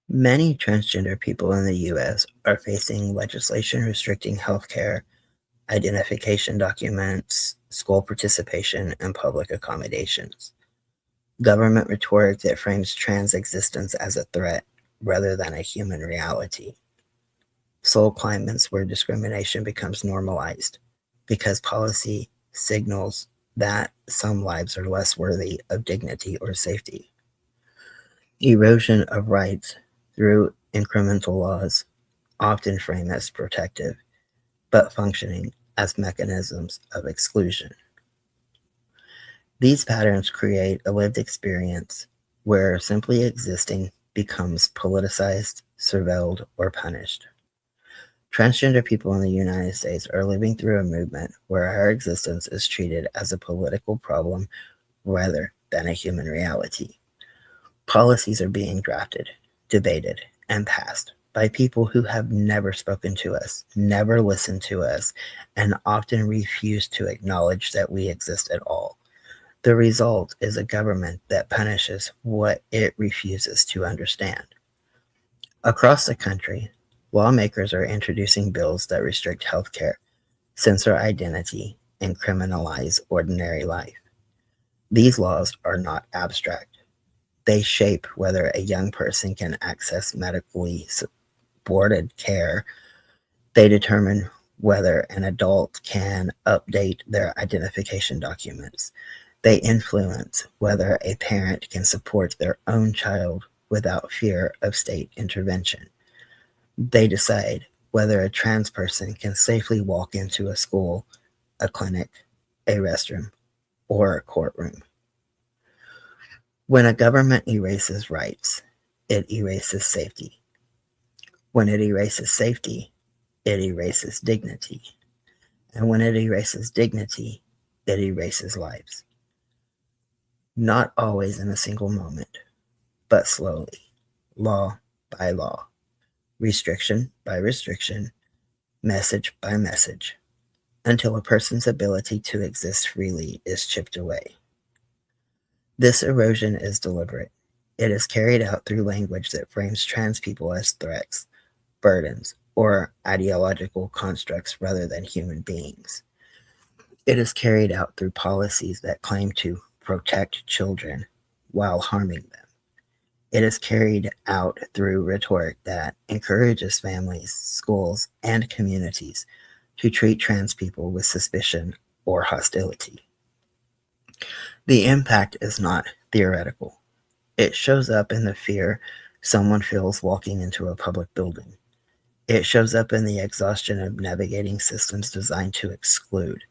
Many transgender people in the U.S. are facing legislation restricting healthcare, identification documents, school participation, and public accommodations. Government rhetoric that frames trans existence as a threat rather than a human reality. Soul climates where discrimination becomes normalized because policy signals that some lives are less worthy of dignity or safety. Erosion of rights through incremental laws, often framed as protective, but functioning as mechanisms of exclusion. These patterns create a lived experience where simply existing becomes politicized, surveilled, or punished. Transgender people in the United States are living through a movement where our existence is treated as a political problem rather than a human reality. Policies are being drafted, debated, and passed by people who have never spoken to us, never listened to us, and often refuse to acknowledge that we exist at all. The result is a government that punishes what it refuses to understand. Across the country, lawmakers are introducing bills that restrict healthcare, censor identity, and criminalize ordinary life. These laws are not abstract. They shape whether a young person can access medically supported care. They determine whether an adult can update their identification documents. They influence whether a parent can support their own child without fear of state intervention. They decide whether a trans person can safely walk into a school, a clinic, a restroom, or a courtroom. When a government erases rights, it erases safety. When it erases safety, it erases dignity. And when it erases dignity, it erases lives. Not always in a single moment, but slowly, law by law, restriction by restriction, message by message, until a person's ability to exist freely is chipped away. This erosion is deliberate. It is carried out through language that frames trans people as threats, burdens, or ideological constructs rather than human beings. It is carried out through policies that claim to protect children while harming them. It is carried out through rhetoric that encourages families, schools, and communities to treat trans people with suspicion or hostility. The impact is not theoretical. It shows up in the fear someone feels walking into a public building. It shows up in the exhaustion of navigating systems designed to exclude.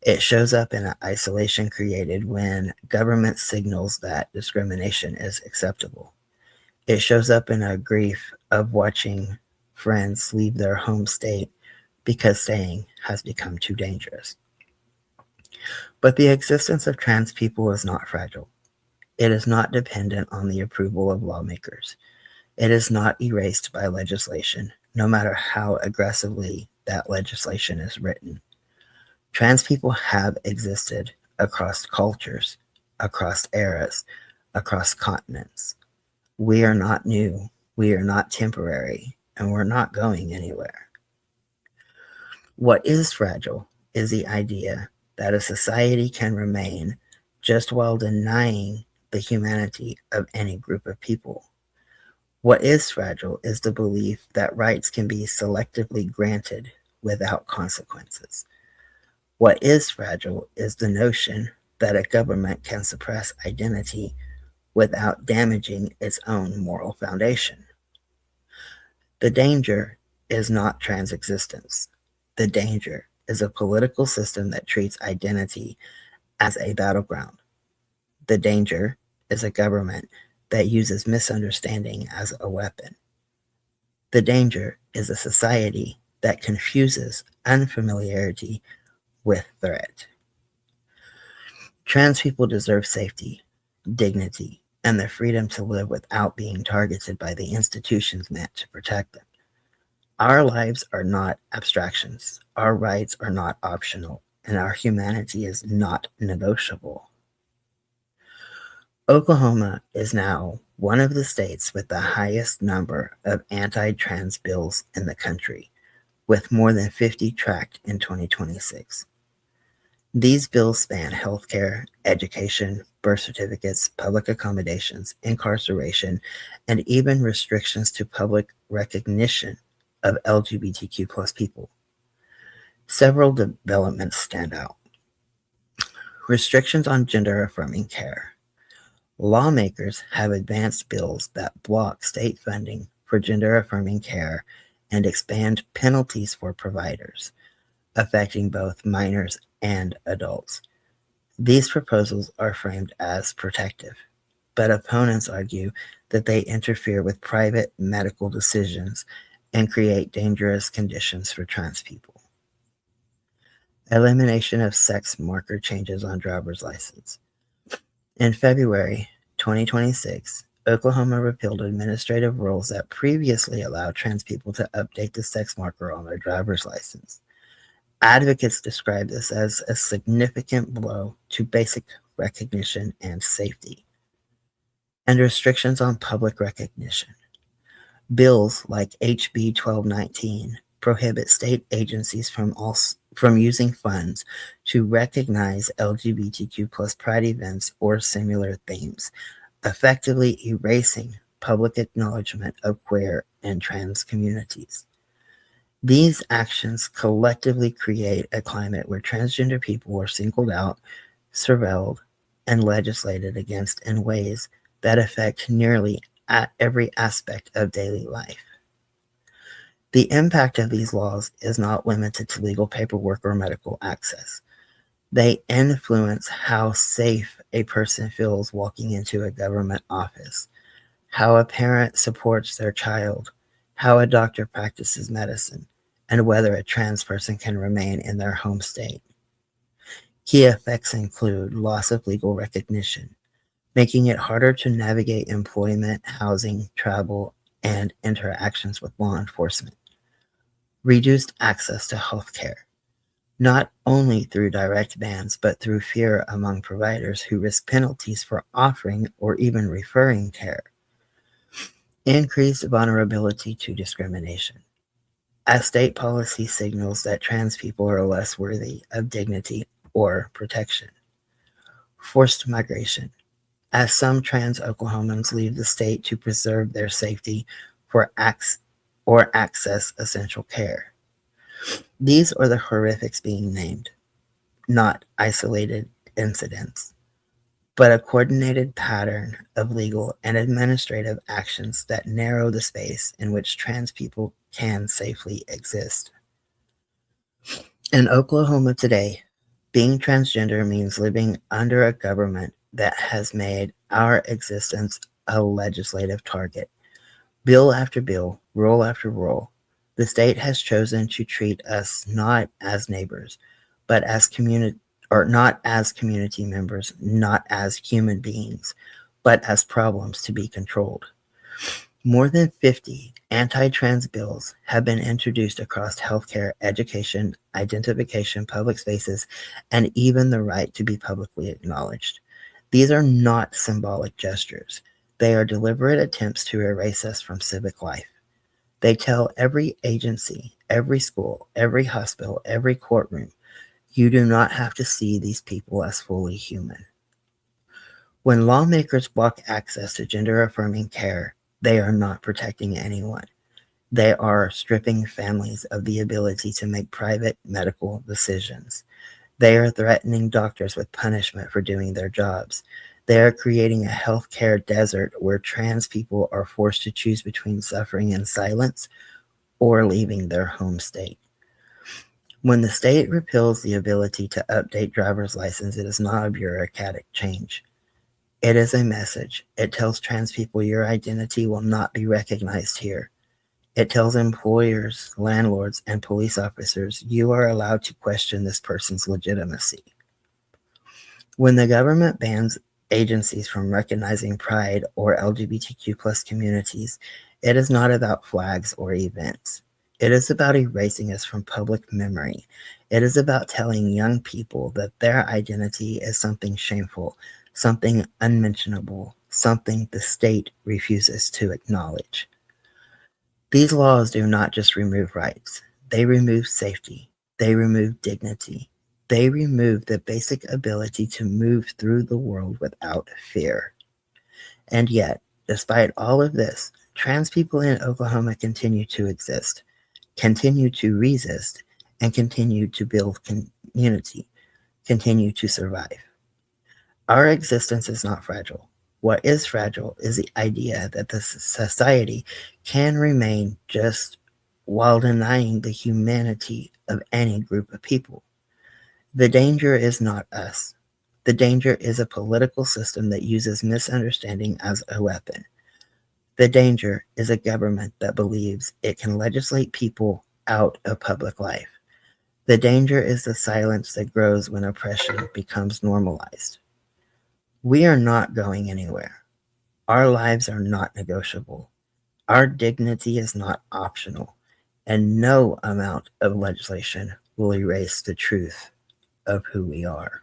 It shows up in an isolation created when government signals that discrimination is acceptable. It shows up in a grief of watching friends leave their home state because staying has become too dangerous. But the existence of trans people is not fragile. It is not dependent on the approval of lawmakers. It is not erased by legislation, no matter how aggressively that legislation is written. Trans people have existed across cultures, across eras, across continents. We are not new, we are not temporary, and we're not going anywhere. What is fragile is the idea that a society can remain just while denying the humanity of any group of people. What is fragile is the belief that rights can be selectively granted without consequences. What is fragile is the notion that a government can suppress identity without damaging its own moral foundation. The danger is not trans existence. The danger is a political system that treats identity as a battleground. The danger is a government that uses misunderstanding as a weapon. The danger is a society that confuses unfamiliarity with threat. Trans people deserve safety, dignity, and the freedom to live without being targeted by the institutions meant to protect them. Our lives are not abstractions, our rights are not optional, and our humanity is not negotiable. Oklahoma is now one of the states with the highest number of anti-trans bills in the country, with more than 50 tracked in 2026. These bills span healthcare, education, birth certificates, public accommodations, incarceration, and even restrictions to public recognition of LGBTQ plus people. Several developments stand out. Restrictions on gender affirming care. Lawmakers have advanced bills that block state funding for gender affirming care and expand penalties for providers, affecting both minors and adults. These proposals are framed as protective, but opponents argue that they interfere with private medical decisions and create dangerous conditions for trans people. Elimination of sex marker changes on driver's license. In February 2026, Oklahoma repealed administrative rules that previously allowed trans people to update the sex marker on their driver's license. Advocates describe this as a significant blow to basic recognition and safety. And restrictions on public recognition. Bills like HB 1219 prohibit state agencies from using funds to recognize LGBTQ plus pride events or similar themes, effectively erasing public acknowledgement of queer and trans communities. These actions collectively create a climate where transgender people are singled out, surveilled, and legislated against in ways that affect nearly every aspect of daily life. The impact of these laws is not limited to legal paperwork or medical access. They influence how safe a person feels walking into a government office, how a parent supports their child, how a doctor practices medicine, and whether a trans person can remain in their home state. Key effects include loss of legal recognition, making it harder to navigate employment, housing, travel, and interactions with law enforcement. Reduced access to health care, not only through direct bans, but through fear among providers who risk penalties for offering or even referring care. Increased vulnerability to discrimination, as state policy signals that trans people are less worthy of dignity or protection. Forced migration, as some trans Oklahomans leave the state to preserve their safety or access essential care. These are the horrifics being named, not isolated incidents, but a coordinated pattern of legal and administrative actions that narrow the space in which trans people can safely exist. In Oklahoma today, being transgender means living under a government that has made our existence a legislative target. Bill after bill, rule after rule, the state has chosen to treat us not as neighbors, but as not as community members, not as human beings, but as problems to be controlled. More than 50 anti-trans bills have been introduced across healthcare, education, identification, public spaces, and even the right to be publicly acknowledged. These are not symbolic gestures. They are deliberate attempts to erase us from civic life. They tell every agency, every school, every hospital, every courtroom, you do not have to see these people as fully human. When lawmakers block access to gender-affirming care, they are not protecting anyone. They are stripping families of the ability to make private medical decisions. They are threatening doctors with punishment for doing their jobs. They are creating a healthcare desert where trans people are forced to choose between suffering in silence or leaving their home state. When the state repeals the ability to update driver's license, it is not a bureaucratic change. It is a message. It tells trans people your identity will not be recognized here. It tells employers, landlords, and police officers you are allowed to question this person's legitimacy. When the government bans agencies from recognizing pride or LGBTQ plus communities, it is not about flags or events. It is about erasing us from public memory. It is about telling young people that their identity is something shameful, something unmentionable, something the state refuses to acknowledge. These laws do not just remove rights, they remove safety, they remove dignity, they remove the basic ability to move through the world without fear. And yet, despite all of this, trans people in Oklahoma continue to exist, continue to resist, and continue to build community, continue to survive. Our existence is not fragile. What is fragile is the idea that the society can remain just while denying the humanity of any group of people. The danger is not us. The danger is a political system that uses misunderstanding as a weapon. The danger is a government that believes it can legislate people out of public life. The danger is the silence that grows when oppression becomes normalized. We are not going anywhere. Our lives are not negotiable. Our dignity is not optional, and no amount of legislation will erase the truth of who we are.